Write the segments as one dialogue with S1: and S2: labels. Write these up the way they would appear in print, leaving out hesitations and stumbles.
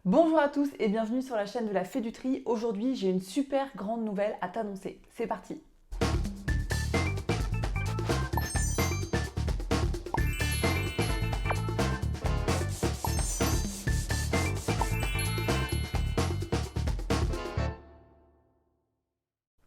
S1: Bonjour à tous et bienvenue sur la chaîne de la Fée du Tri. Aujourd'hui, j'ai une super grande nouvelle à t'annoncer. C'est parti!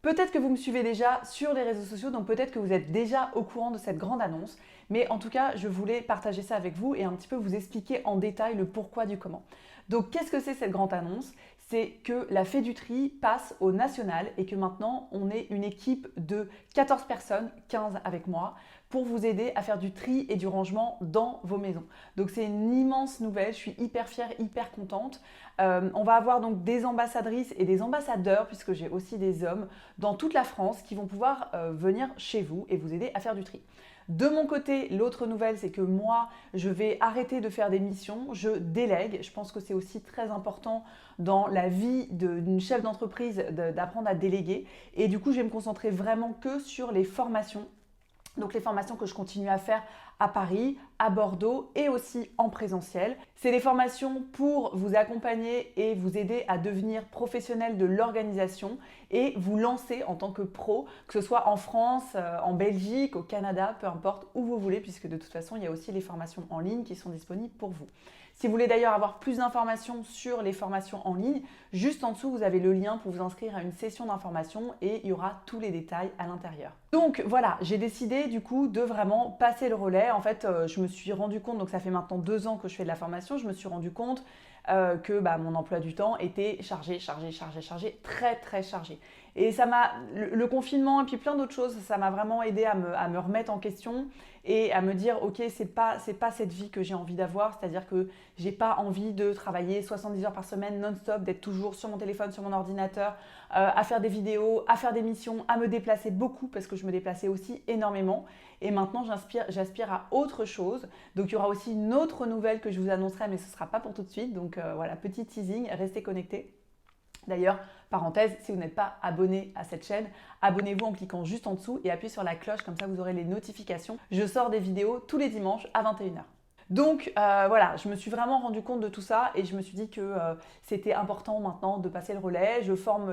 S1: Peut-être que vous me suivez déjà sur les réseaux sociaux, donc peut-être que vous êtes déjà au courant de cette grande annonce. Mais en tout cas, je voulais partager ça avec vous et un petit peu vous expliquer en détail le pourquoi du comment. Donc qu'est-ce que c'est cette grande annonce? C'est que la Fée du Tri passe au national et que maintenant on est une équipe de 14 personnes, 15 avec moi, pour vous aider à faire du tri et du rangement dans vos maisons. Donc c'est une immense nouvelle, je suis hyper fière, hyper contente. On va avoir donc des ambassadrices et des ambassadeurs, puisque j'ai aussi des hommes, dans toute la France qui vont pouvoir venir chez vous et vous aider à faire du tri. De mon côté, l'autre nouvelle, c'est que moi, je vais arrêter de faire des missions, je délègue. Je pense que c'est aussi très important dans la vie d'une chef d'entreprise d'apprendre à déléguer. Et du coup, je vais me concentrer vraiment que sur les formations. Donc les formations que je continue à faire à Paris, à Bordeaux et aussi en présentiel. C'est des formations pour vous accompagner et vous aider à devenir professionnel de l'organisation et vous lancer en tant que pro, que ce soit en France, en Belgique, au Canada, peu importe où vous voulez, puisque de toute façon, il y a aussi les formations en ligne qui sont disponibles pour vous. Si vous voulez d'ailleurs avoir plus d'informations sur les formations en ligne, juste en dessous, vous avez le lien pour vous inscrire à une session d'information et il y aura tous les détails à l'intérieur. Donc voilà, j'ai décidé du coup de vraiment passer le relais. En fait, je me suis rendu compte, donc ça fait maintenant 2 ans que je fais de la formation, je me suis rendu compte que mon emploi du temps était chargé, très très chargé. Et ça m'a, le confinement et puis plein d'autres choses, ça m'a vraiment aidé à me remettre en question et à me dire ok, c'est pas cette vie que j'ai envie d'avoir, c'est-à-dire que j'ai pas envie de travailler 70 heures par semaine non-stop, d'être toujours sur mon téléphone, sur mon ordinateur, à faire des vidéos, à faire des missions, à me déplacer beaucoup parce que je me déplaçais aussi énormément. Et maintenant, j'aspire à autre chose. Donc, il y aura aussi une autre nouvelle que je vous annoncerai, mais ce ne sera pas pour tout de suite. Donc, voilà, petit teasing, restez connectés. D'ailleurs, parenthèse, si vous n'êtes pas abonné à cette chaîne, abonnez-vous en cliquant juste en dessous et appuyez sur la cloche, comme ça vous aurez les notifications. Je sors des vidéos tous les dimanches à 21 h. Donc voilà, je me suis vraiment rendu compte de tout ça et je me suis dit que c'était important maintenant de passer le relais.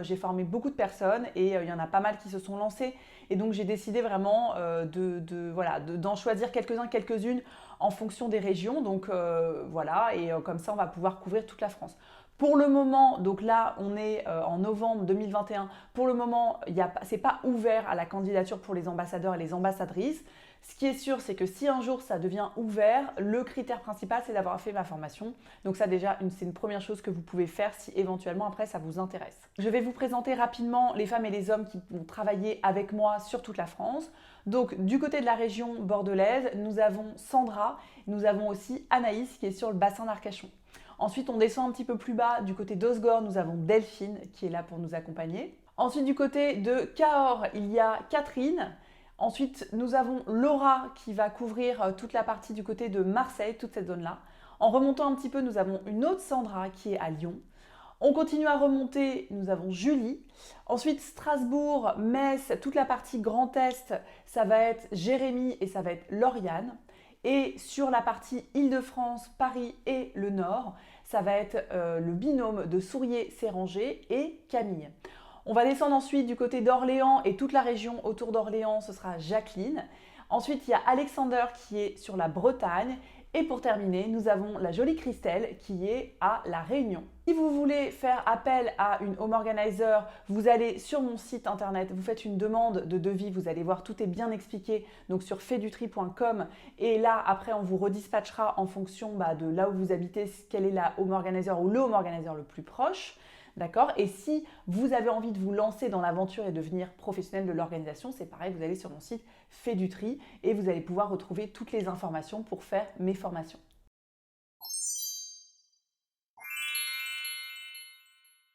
S1: J'ai formé beaucoup de personnes et il y en a pas mal qui se sont lancées. Et donc j'ai décidé vraiment d'en choisir quelques-uns, quelques-unes en fonction des régions. Donc voilà, et comme ça on va pouvoir couvrir toute la France. Pour le moment, donc là on est en novembre 2021, pour le moment c'est pas ouvert à la candidature pour les ambassadeurs et les ambassadrices. Ce qui est sûr, c'est que si un jour ça devient ouvert, le critère principal, c'est d'avoir fait ma formation. Donc ça déjà, c'est une première chose que vous pouvez faire si éventuellement après ça vous intéresse. Je vais vous présenter rapidement les femmes et les hommes qui vont travailler avec moi sur toute la France. Donc du côté de la région bordelaise, nous avons Sandra, nous avons aussi Anaïs qui est sur le bassin d'Arcachon. Ensuite, on descend un petit peu plus bas, du côté d'Osgore, nous avons Delphine qui est là pour nous accompagner. Ensuite, du côté de Cahors, il y a Catherine. Ensuite, nous avons Laura qui va couvrir toute la partie du côté de Marseille, toute cette zone-là. En remontant un petit peu, nous avons une autre Sandra qui est à Lyon. On continue à remonter, nous avons Julie. Ensuite, Strasbourg, Metz, toute la partie Grand Est, ça va être Jérémy et ça va être Lauriane. Et sur la partie Île-de-France, Paris et le Nord, ça va être le binôme de Sourier-Séranger et Camille. On va descendre ensuite du côté d'Orléans et toute la région autour d'Orléans, ce sera Jacqueline. Ensuite, il y a Alexander qui est sur la Bretagne. Et pour terminer, nous avons la jolie Christelle qui est à La Réunion. Si vous voulez faire appel à une home organizer, vous allez sur mon site internet, vous faites une demande de devis, vous allez voir, tout est bien expliqué, donc sur faitdutri.com. Et là, après, on vous redispatchera en fonction de là où vous habitez, quelle est la home organizer ou le home organizer le plus proche. D'accord? Et si vous avez envie de vous lancer dans l'aventure et devenir professionnel de l'organisation, c'est pareil, vous allez sur mon site Fais du Tri et vous allez pouvoir retrouver toutes les informations pour faire mes formations.